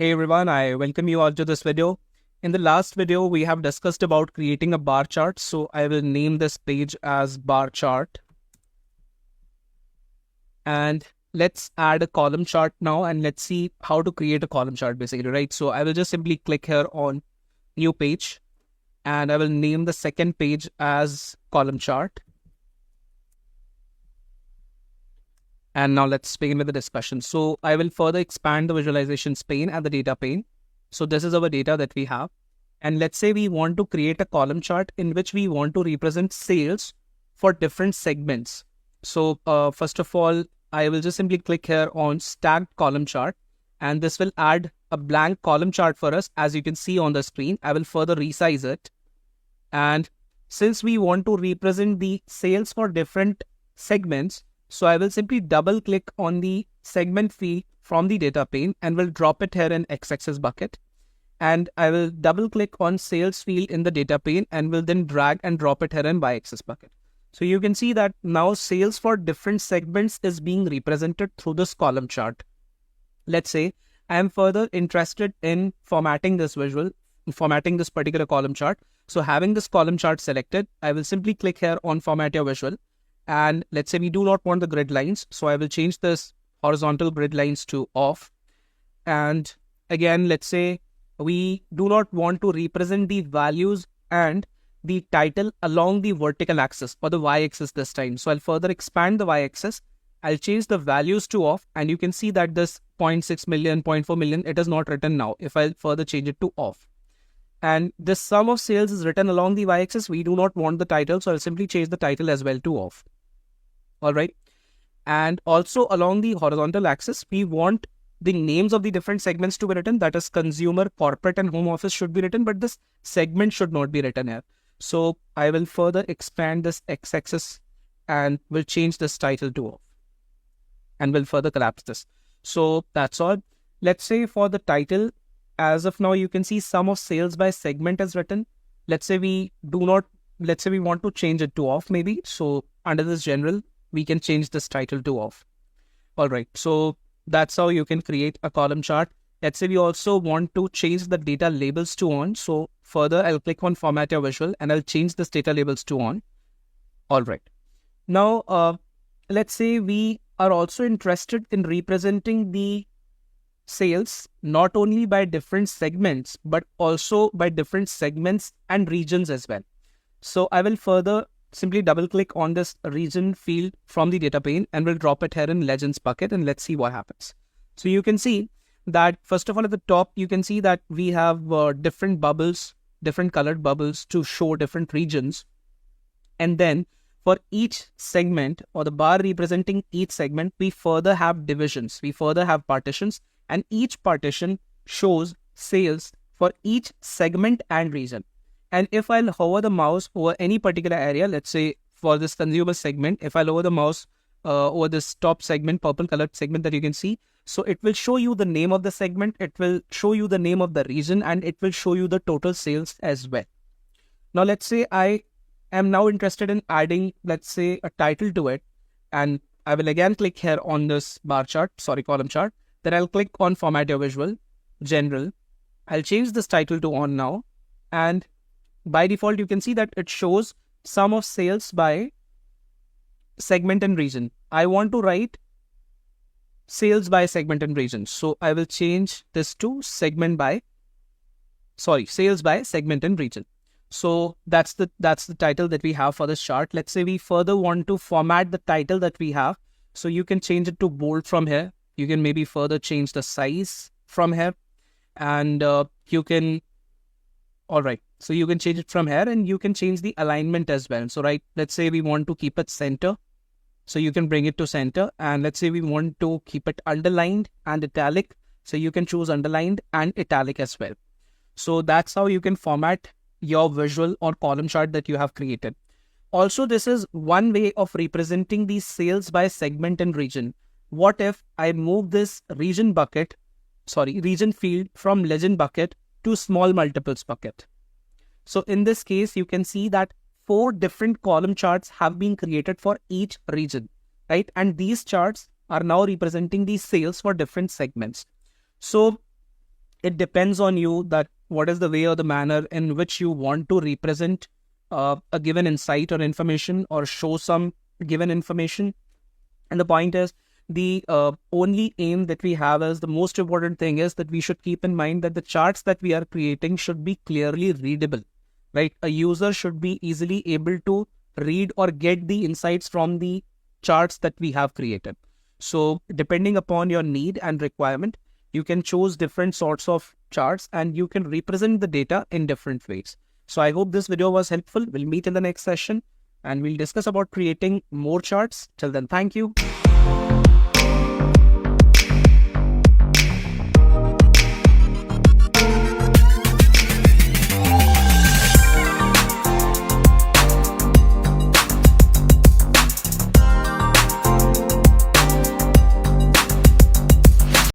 Hey everyone, I welcome you all to this video. In the last video, we have discussed about creating a bar chart. So I will name this page as bar chart. And let's add a column chart now and let's see how to create a column chart basically, right? So I will just simply click here on new page and I will name the second page as column chart. And now let's begin with the discussion. So I will further expand the visualizations pane and the data pane. So this is our data that we have. And let's say we want to create a column chart in which we want to represent sales for different segments. So first of all, I will just simply click here on stacked column chart. And this will add a blank column chart for us, as you can see on the screen. I will further resize it. And since we want to represent the sales for different segments, so I will simply double click on the segment field from the data pane and will drop it here in x-axis bucket. And I will double click on sales field in the data pane and will then drag and drop it here in y-axis bucket. So you can see that now sales for different segments is being represented through this column chart. Let's say I am further interested in formatting this particular column chart. So having this column chart selected, I will simply click here on format your visual. And let's say we do not want the grid lines. So I will change this horizontal grid lines to off. And again, let's say we do not want to represent the values and the title along the vertical axis or the y-axis this time. So I'll further expand the y-axis. I'll change the values to off. And you can see that this 0.6 million, 0.4 million, it is not written now. If I'll further change it to off. And this sum of sales is written along the y-axis. We do not want the title. So I'll simply change the title as well to off. All right. And also along the horizontal axis, we want the names of the different segments to be written. That is consumer, corporate and home office should be written, but this segment should not be written here. So I will further expand this x-axis and will change this title to off and will further collapse this. So that's all. Let's say for the title, as of now, you can see sum of sales by segment is written. Let's say we want to change it to off maybe. So under this general, we can change this title to off. All right. So that's how you can create a column chart. Let's say we also want to change the data labels to on. So further, I'll click on format your visual and I'll change this data labels to on. All right. Now, let's say we are also interested in representing the sales not only by different segments, but also by different segments and regions as well. So I will further simply double click on this region field from the data pane and we'll drop it here in legends bucket and let's see what happens. So you can see that first of all at the top, you can see that we have different bubbles, different colored bubbles to show different regions. And then for each segment or the bar representing each segment, we further have divisions, we further have partitions, and each partition shows sales for each segment and region. And if I'll hover the mouse over any particular area, let's say for this consumer segment, if I'll hover the mouse over this top segment, purple colored segment that you can see, so it will show you the name of the segment, it will show you the name of the region, and it will show you the total sales as well. Now, let's say I am now interested in adding, let's say, a title to it. And I will again click here on this column chart. Then I'll click on format your visual, general. I'll change this title to on now. And by default, you can see that it shows sum of sales by segment and region. I want to write sales by segment and region. So I will change this to sales by segment and region. So that's the title that we have for this chart. Let's say we further want to format the title that we have. So you can change it to bold from here. You can maybe further change the size from here. And you can so you can change it from here and you can change the alignment as well. So let's say we want to keep it center. So you can bring it to center. And let's say we want to keep it underlined and italic. So you can choose underlined and italic as well. So that's how you can format your visual or column chart that you have created. Also, this is one way of representing the sales by segment and region. What if I move this region field from legend bucket to small multiples bucket? So in this case, you can see that 4 different column charts have been created for each region, right? And these charts are now representing the sales for different segments. So it depends on you that what is the way or the manner in which you want to represent a given insight or information or show some given information. And the point is, the only aim that we have is the most important thing is that we should keep in mind that the charts that we are creating should be clearly readable, right? A user should be easily able to read or get the insights from the charts that we have created. So depending upon your need and requirement, you can choose different sorts of charts and you can represent the data in different ways. So I hope this video was helpful. We'll meet in the next session and we'll discuss about creating more charts. Till then, thank you.